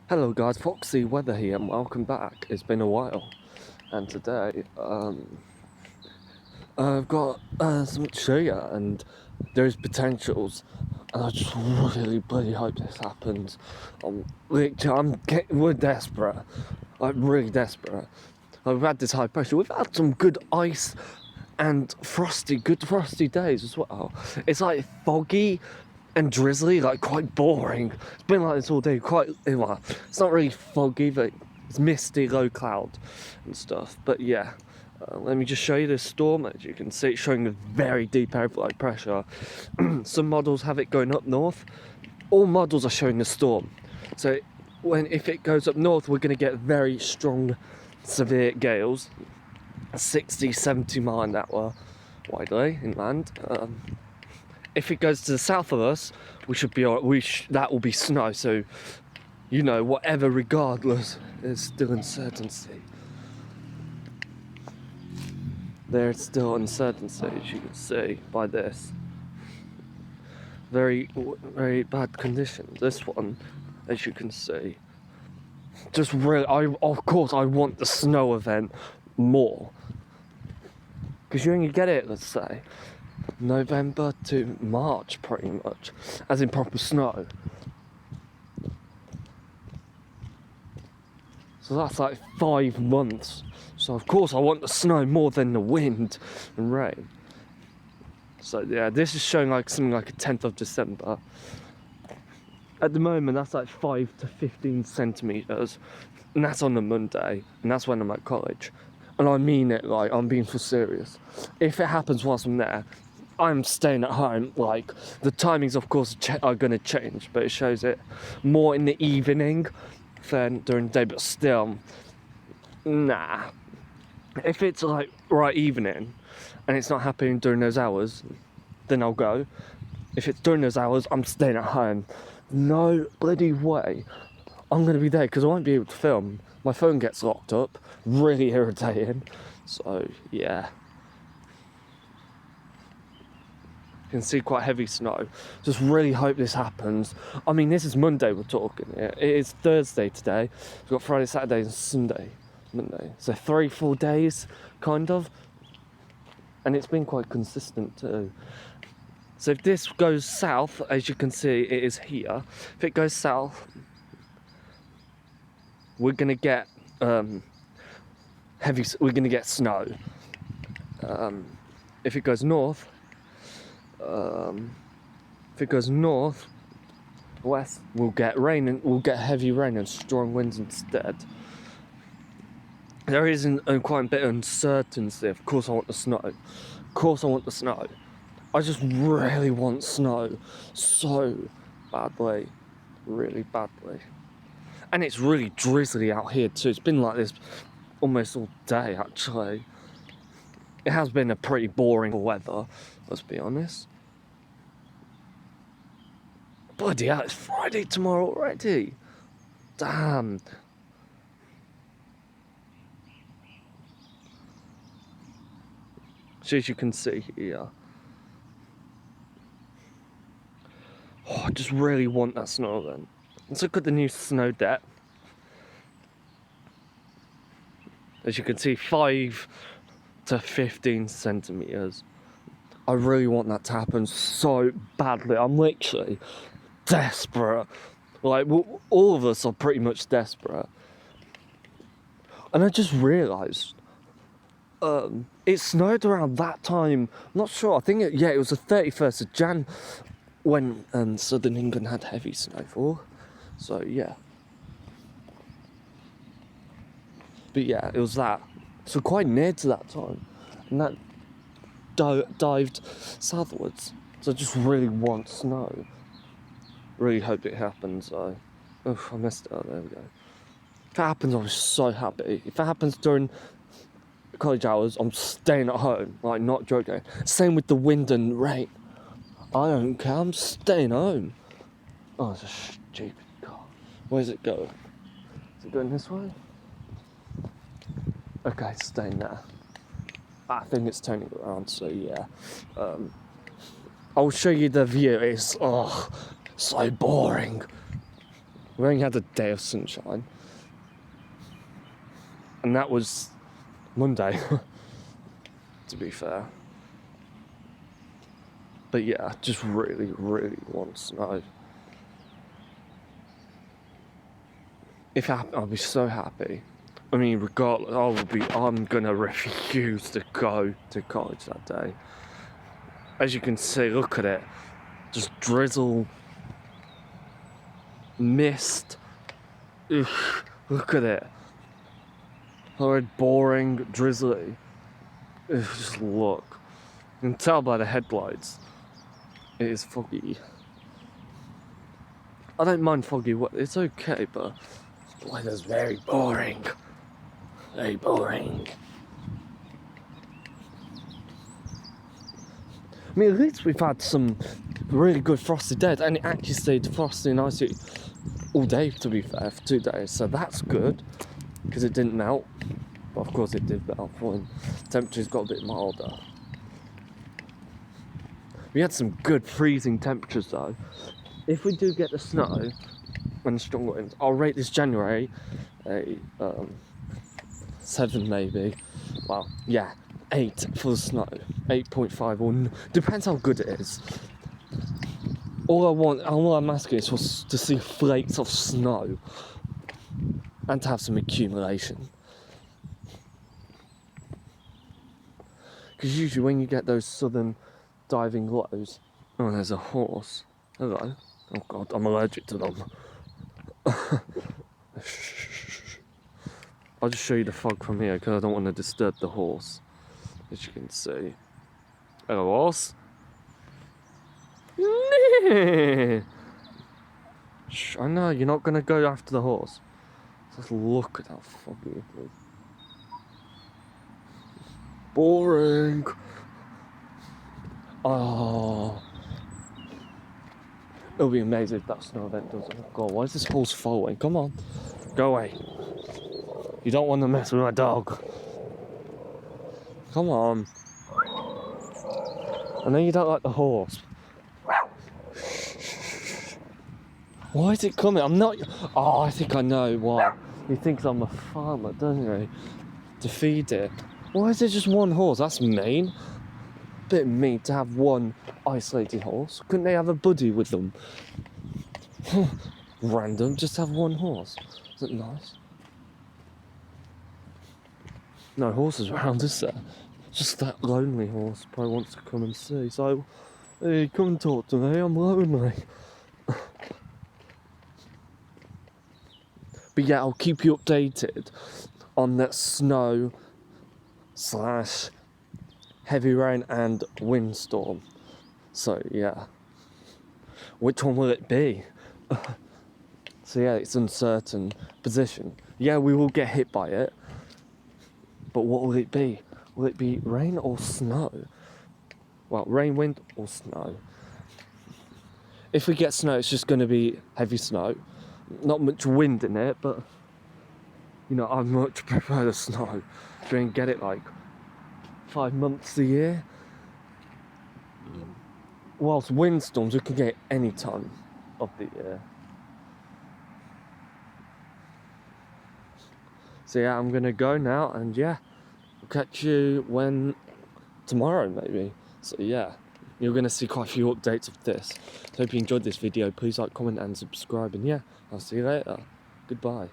Hello guys, Foxy Weather here and welcome back. It's been a while, and today I've got something to show you, and there's potentials, and I just really bloody hope this happens. We're desperate, like really desperate. We've had this high pressure, we've had some good ice and good frosty days as well. It's like foggy and drizzly, like quite boring. It's been like this all day, well, it's not really foggy, but it's misty, low cloud and stuff. But yeah, let me just show you this storm. As you can see, it's showing a very deep airflow pressure. Some models have it going up north. All models are showing the storm. So if it goes up north, we're going to get very strong, severe gales, 60, 70 mile an hour widely inland. If it goes to the south of us, we should be that will be snow. So, whatever, regardless, there's still uncertainty. There's still uncertainty, as you can see by this. Very, very bad conditions. This one, as you can see, just really. Of course, I want the snow event more, because you only get it, let's say, November to March, pretty much, as in proper snow. So that's like 5 months. So of course I want the snow more than the wind and rain. So yeah, this is showing like something like a 10th of December. At the moment, that's like 5 to 15 centimeters, and that's on a Monday, and that's when I'm at college. And I mean it, like, I'm being for serious. If it happens whilst I'm there, I'm staying at home. Like, the timings, of course, are going to change, but it shows it more in the evening than during the day. But still, nah. If it's like right evening and it's not happening during those hours, then I'll go. If it's during those hours, I'm staying at home. No bloody way I'm going to be there, because I won't be able to film. My phone gets locked up. Really irritating. So, yeah. You can see quite heavy snow. Just really hope this happens. I mean, this is Monday we're talking. It is Thursday today. We've got Friday, Saturday and Sunday. Monday. So 3-4 days, kind of. And it's been quite consistent too. So if this goes south, as you can see, it is here. If it goes south, we're gonna get we're gonna get snow. If it goes north, west, we'll get rain, and we'll get heavy rain and strong winds instead. There is quite a bit of uncertainty. Of course I want the snow. I just really want snow so badly, really badly. And it's really drizzly out here too. It's been like this almost all day, actually. It has been a pretty boring weather, let's be honest. Bloody hell, it's Friday tomorrow already. Damn. So as you can see here, I just really want that snow event. Let's look at the new snow depth. As you can see, 5 to 15 centimeters. I really want that to happen so badly. I'm literally desperate. Like, all of us are pretty much desperate. And I just realised, it snowed around that time. I'm not sure. I think it was the 31st of Jan when southern England had heavy snowfall. So yeah. But yeah, it was that. So quite near to that time, and that dived southwards. So I just really want snow. Really hope it happens. I messed it up. There we go. If it happens, I'm so happy. If it happens during college hours, I'm staying at home. Like, not joking. Same with the wind and rain. I don't care. I'm staying home. Oh, it's a stupid car. Where's it going? Is it going this way? Okay, it's staying there. I think it's turning around, so yeah. I'll show you the view. It's so boring. We only had a day of sunshine. And that was Monday, to be fair. But yeah, I just really, really want snow. If it happened, I'll be so happy. I mean, regardless, I'm gonna refuse to go to college that day. As you can see, look at it. Just drizzle, mist. Ugh, look at it. Horrid, boring, drizzly. Ugh, just look. You can tell by the headlights. It is foggy. I don't mind foggy weather, it's okay, but the weather's very boring. Very boring. I mean, at least we've had some really good frosty days, and it actually stayed frosty and icy all day, to be fair, for 2 days, so that's good, because it didn't melt. But of course it did melt when temperatures got a bit milder. We had some good freezing temperatures though. If we do get the snow and strong winds, I'll rate this January a 7 maybe. Well, yeah, 8 for the snow. 8.5 or depends how good it is. All I'm asking is to see flakes of snow and to have some accumulation. Because usually when you get those southern diving lows, oh, there's a horse. Hello. Oh God, I'm allergic to them. I'll just show you the fog from here because I don't want to disturb the horse. As you can see. Hello, horse. Shh, I know, you're not going to go after the horse. Just look at how foggy it is. Boring. Oh. It'll be amazing if that snow event does. Oh God, why is this horse following? Come on. Go away. You don't want to mess with my dog. Come on. I know you don't like the horse. Why is it coming? I'm not... Oh, I think I know why. He thinks I'm a farmer, doesn't he? To feed it. Why is there just one horse? That's mean. Bit mean to have one isolated horse. Couldn't they have a buddy with them? Random, just have one horse. Is it nice? No horses around, is there? Just that lonely horse probably wants to come and see. So, hey, come and talk to me, I'm lonely. But yeah, I'll keep you updated on that snow / heavy rain and windstorm. So yeah, which one will it be? So yeah, it's uncertain position. Yeah, we will get hit by it, but what will it be? Will it be rain or snow? Well, rain, wind or snow. If we get snow, it's just going to be heavy snow. Not much wind in it, but you know, I much prefer the snow. You can get it like 5 months a year. Whilst windstorms we can get any time of the year. So yeah, I'm gonna go now, and yeah, I'll catch you tomorrow maybe. So yeah, you're gonna see quite a few updates of this. So hope you enjoyed this video. Please like, comment and subscribe, and yeah, I'll see you later. Goodbye.